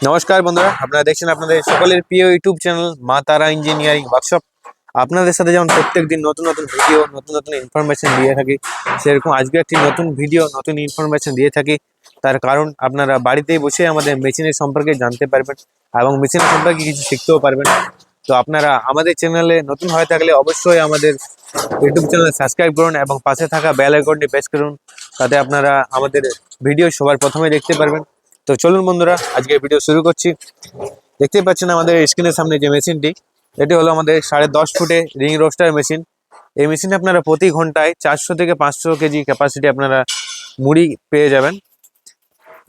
নমস্কার বন্ধুরা, আপনারা দেখছেন আপনাদের সকলের প্রিয় ইউটিউব চ্যানেল মা তারা ইঞ্জিনিয়ারিং ওয়ার্কশপ। আপনাদের সাথে যেমন প্রত্যেকদিন নতুন নতুন ভিডিও, নতুন নতুন ইনফরমেশন দিয়ে থাকি, সেরকম আজকে একটি নতুন ভিডিও, নতুন ইনফরমেশন দিয়ে থাকি। তার কারণ আপনারা বাড়িতেই বসে আমাদের মেশিনের সম্পর্কে জানতে পারবেন এবং মেশিনের সম্পর্কে কিছু শিখতেও পারবেন। তো আপনারা আমাদের চ্যানেলে নতুন হয়ে থাকলে অবশ্যই আমাদের ইউটিউব চ্যানেল সাবস্ক্রাইব করুন এবং পাশে থাকা বেল আইকনটি প্রেস করুন, তাতে আপনারা আমাদের ভিডিও সবার প্রথমে দেখতে পারবেন। তো চলুন বন্ধুরা, আজকে ভিডিও শুরু করছি। দেখতেই পাচ্ছেন আমাদের স্ক্রিনের সামনে যে মেশিনটি, এটি হলো আমাদের 10.5 ফুটে রিং রোস্টার মেশিন। এই মেশিনে আপনারা প্রতি ঘন্টায় 400 থেকে 500 কেজি ক্যাপাসিটি আপনারা মুড়ি পেয়ে যাবেন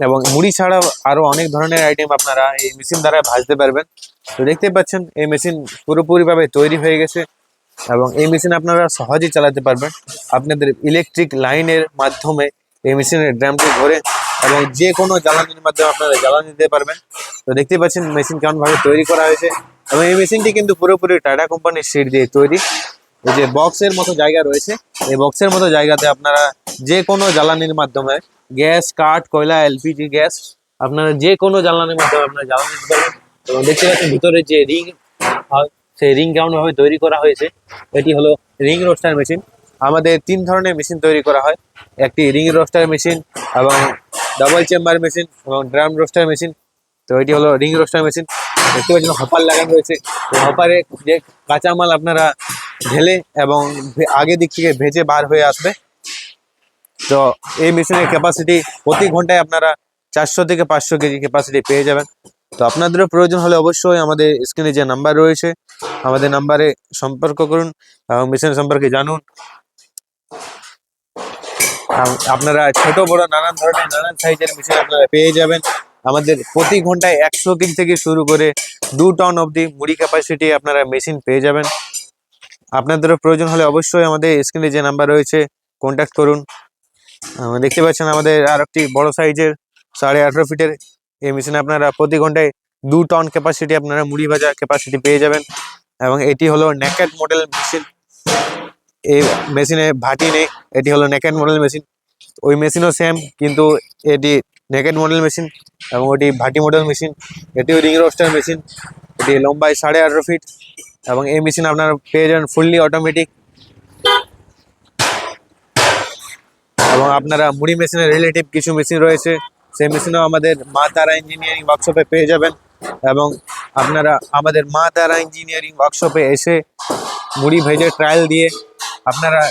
এবং মুড়ি ছাড়াও আরও অনেক ধরনের আইটেম আপনারা এই মেশিন দ্বারা ভাজতে পারবেন। তো দেখতেই পাচ্ছেন এই মেশিন পুরোপুরিভাবে তৈরি হয়ে গেছে এবং এই মেশিন আপনারা সহজেই চালাতে পারবেন। আপনাদের ইলেকট্রিক লাইনের মাধ্যমে এই মেশিনের ড্রামটি ধরে এবং যে কোনো জ্বালানির মাধ্যমে আপনারা জ্বালানি দিতে পারবেন। তো দেখতে পাচ্ছেন মেশিন কেমনভাবে তৈরি করা হয়েছে এবং এই মেশিনটি কিন্তু পুরোপুরি টাটা কোম্পানির সিট দিয়ে তৈরি। এই যে বক্সের মতো জায়গা রয়েছে, এই বক্সের মতো জায়গাতে আপনারা যে কোনো জ্বালানির মাধ্যমে গ্যাস, কাঠ, কয়লা, এলপিজি গ্যাস, আপনারা যে কোনো জ্বালানির মাধ্যমে আপনারা জ্বালানি দিতে পারবেন। এবং দেখতে পাচ্ছেন ভিতরে যে রিং, সেই রিং কেমনভাবে তৈরি করা হয়েছে। এটি হলো রিং রোস্টার মেশিন। আমাদের 3 ধরনের মেশিন তৈরি করা হয়, একটি রিং রোস্টার মেশিন এবং ডাবল চেম্বার মেশিন এবং ড্রাম রোস্টার মেশিন। তো এটি হলো রিং রোস্টার মেশিন। দেখতে পাচ্ছেন হপার লাগানো রয়েছে, হপারে যে কাঁচামাল আপনারা ঢেলে এবং আগে দিক থেকে ভেজে বার হয়ে আসবে। তো এই মেশিনের ক্যাপাসিটি প্রতি ঘন্টায় আপনারা 400 থেকে 500 কেজি ক্যাপাসিটি পেয়ে যাবেন। তো আপনাদেরও প্রয়োজন হলে অবশ্যই আমাদের স্ক্রিনে যে নাম্বার রয়েছে, আমাদের নাম্বারে সম্পর্ক করুন এবং মেশিন সম্পর্কে জানুন। আপনারা ছোট বড় নানান ধরনের নানান সাইজের মেশিন আপনারা পেয়ে যাবেন। আমাদের প্রতি ঘন্টায় 100 কেজি থেকে শুরু করে 2 টন অবধি মুড়ি ক্যাপাসিটি আপনারা মেশিন পেয়ে যাবেন। আপনাদেরও প্রয়োজন হলে অবশ্যই আমাদের স্ক্রিনে যে নাম্বার রয়েছে কন্ট্যাক্ট করুন। দেখতে পাচ্ছেন আমাদের আর একটি বড় সাইজের 18.5 ফিটের এই মেশিনে আপনারা প্রতি ঘন্টায় 2 টন ক্যাপাসিটি আপনারা মুড়ি ভাজা ক্যাপাসিটি পেয়ে যাবেন। এবং এটি হলো নেকেড মডেল মেশিন। এই মেশিনে ভাটি নেই, এটি হলো নেকেড মডেল মেশিন। ওই মেশিনও সেম, কিন্তু এটি নেকেড মডেল মেশিন এবং ওটি ভাটি মডেল মেশিন। এটিও রিং রোস্টার মেশিন, এটি লম্বায় 18.5 ফিট এবং এই মেশিন আপনারা পেয়ে যাবেন ফুললি অটোমেটিক। এবং আপনারা মুড়ি মেশিনের রিলেটিভ কিছু মেশিন রয়েছে, সেই মেশিনও আমাদের মা তারা ইঞ্জিনিয়ারিং ওয়ার্কশপে পেয়ে যাবেন। এবং আপনারা আমাদের মা তারা ইঞ্জিনিয়ারিং ওয়ার্কশপে এসে মুড়ি ভেজে ট্রায়াল দিয়ে আপনারা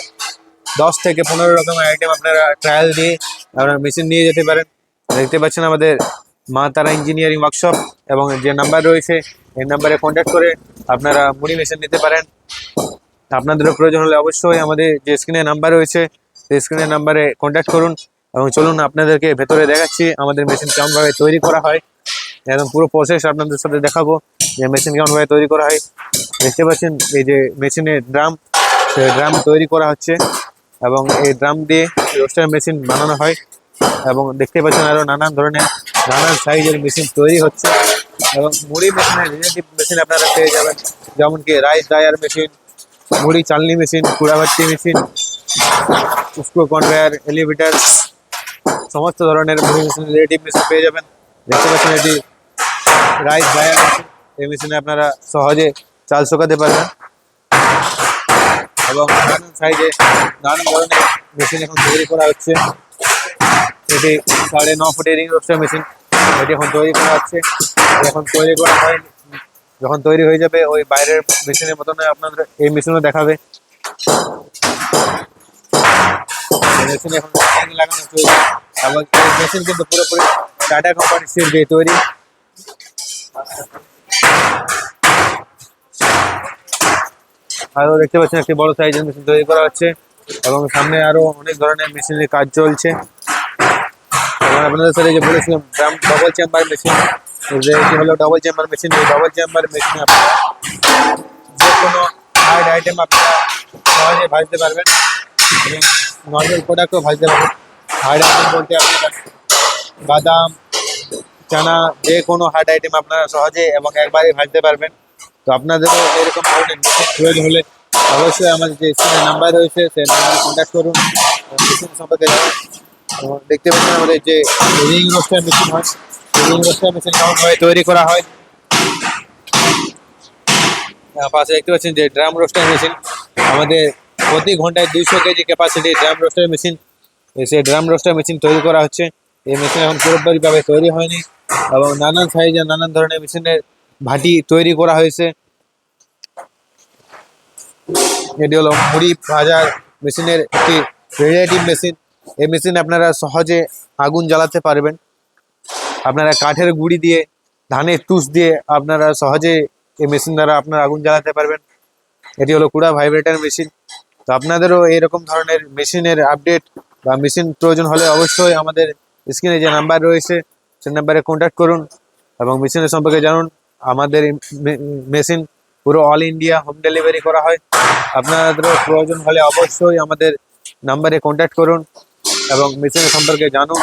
10 থেকে 15 রকমের আইটেম আপনারা ট্রায়াল দিয়ে আপনারা মেশিন নিয়ে যেতে পারেন। দেখতে পাচ্ছেন আমাদের মা তারা ইঞ্জিনিয়ারিং ওয়ার্কশপ এবং যে নাম্বার রয়েছে এই নাম্বারে কন্ট্যাক্ট করে আপনারা মুড়ি মেশিন নিতে পারেন। আপনাদেরও প্রয়োজন হলে অবশ্যই আমাদের যে স্ক্রিনে নাম্বার রয়েছে সেই স্ক্রিনের নাম্বারে কন্ট্যাক্ট করুন। এবং চলুন আপনাদেরকে ভেতরে দেখাচ্ছি আমাদের মেশিন কেমনভাবে তৈরি করা হয়, একদম পুরো প্রসেস আপনাদের সাথে দেখাবো যে মেশিন কেমনভাবে তৈরি করা হয়। দেখতে পাচ্ছেন এই যে মেশিনের ড্রাম, সেই ড্রাম তৈরি করা হচ্ছে এবং এই ড্রাম দিয়ে রোস্টার মেশিন বানানো হয়। এবং দেখতে পাচ্ছেন আরও নানান ধরনের নানান সাইজের মেশিন তৈরি হচ্ছে এবং মুড়ি মেশিনের রিলেটিভ মেশিন আপনারা পেয়ে যাবেন, যেমন কি রাইস ড্রায়ার মেশিন, মুড়ি চালনি মেশিন, কুড়াভাতি মেশিন, স্ক্রু কনভেয়ার, এলিভেটার, সমস্ত ধরনের মুড়ি মেশিন রিলেটিভ মেশিন পেয়ে যাবেন। দেখতে পাচ্ছেন এটি রাইস ড্রায়ার মেশিন। এই মেশিনে আপনারা সহজে চাল শুকাতে পারবেন এবং নানান সাইজে নানান ধরনের মেশিন এখন তৈরি করা হচ্ছে। এটি 9.5 ফুটের রিং রোস্টার মেশিন, এটি এখন তৈরি করা হচ্ছে। এখন তৈরি করা হয়, যখন তৈরি হয়ে যাবে ওই বাইরের মেশিনের মতন আপনাদের এই মেশিনও দেখাবে। মেশিন এখন লাগানো চলছে এবং এই মেশিন কিন্তু পুরোপুরি টাটা কোম্পানির সিট দিয়ে তৈরি। আরও দেখতে পাচ্ছেন একটি বড় সাইজের মেশিন তৈরি করা হচ্ছে এবং সামনে আরও অনেক ধরনের মেশিনের কাজ চলছে। এবং আপনাদের সাথে যে বলেছিলাম ডবল চেম্বার মেশিন, যে এটি হলো ডবল চেম্বার মেশিন। এই ডবল চেম্বার মেশিনে আপনারা যে কোনো হার্ড আইটেম আপনারা সহজে ভাজতে পারবেন এবং নর্মাল প্রোডাক্টও ভাজতে পারবেন। হার্ড আইটেম বলতে আপনারা বাদাম, চানা, যে কোনো হার্ড আইটেম আপনারা সহজে এবং একবারে ভাজতে পারবেন। তো আপনাদেরও এরকম ধরনের মেশিন প্রয়োজন হলে অবশ্যই আমাদের যে স্ক্রিনে নাম্বার রয়েছে সেই নাম্বারে কন্ট্যাক্ট করুন, মেশিন সম্পর্কে জানুন। দেখতে পাচ্ছেন আমাদের যে রিং রোস্টার মেশিন হয়, রোস্টার মেশিন কেমনভাবে তৈরি করা হয়। পাশে দেখতে পাচ্ছেন যে ড্রাম রোস্টার মেশিন, আমাদের প্রতি ঘন্টায় 200 KG capacity drum roaster machine, সেই ড্রাম রোস্টার মেশিন তৈরি করা হচ্ছে। এই মেশিন এখন পুরোপুরিভাবে তৈরি হয়নি এবং নানান সাইজের নানান ধরনের মেশিনের ভাটি তৈরি করা হয়েছে। এটি হলো মুড়ি ভাজার মেশিনের একটি রেডিয়েটিভ মেশিন। এই মেশিনে আপনারা সহজে আগুন জ্বালাতে পারবেন। আপনারা কাঠের গুঁড়ি দিয়ে, ধানের তুষ দিয়ে আপনারা সহজে এই মেশিন দ্বারা আপনারা আগুন জ্বালাতে পারবেন। এটি হলো কুড়া ভাইব্রেটর মেশিন। তো আপনাদেরও এরকম ধরনের মেশিনের আপডেট বা মেশিন প্রয়োজন হলে অবশ্যই আমাদের স্ক্রিনে যে নাম্বার রয়েছে সেই নাম্বারে কন্ট্যাক্ট করুন এবং মেশিনের সম্পর্কে জানুন। আমাদের মেশিন পুরো অল ইন্ডিয়া হোম ডেলিভারি করা হয়। আপনাদেরও প্রয়োজন হলে অবশ্যই আমাদের নাম্বারে কন্ট্যাক্ট করুন এবং মেশিনের সম্পর্কে জানুন।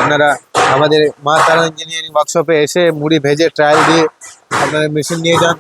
আপনারা আমাদের মা তারা ইঞ্জিনিয়ারিং ওয়ার্কশপে এসে মুড়ি ভেজে ট্রায়াল দিয়ে আপনারা মেশিন নিয়ে যান।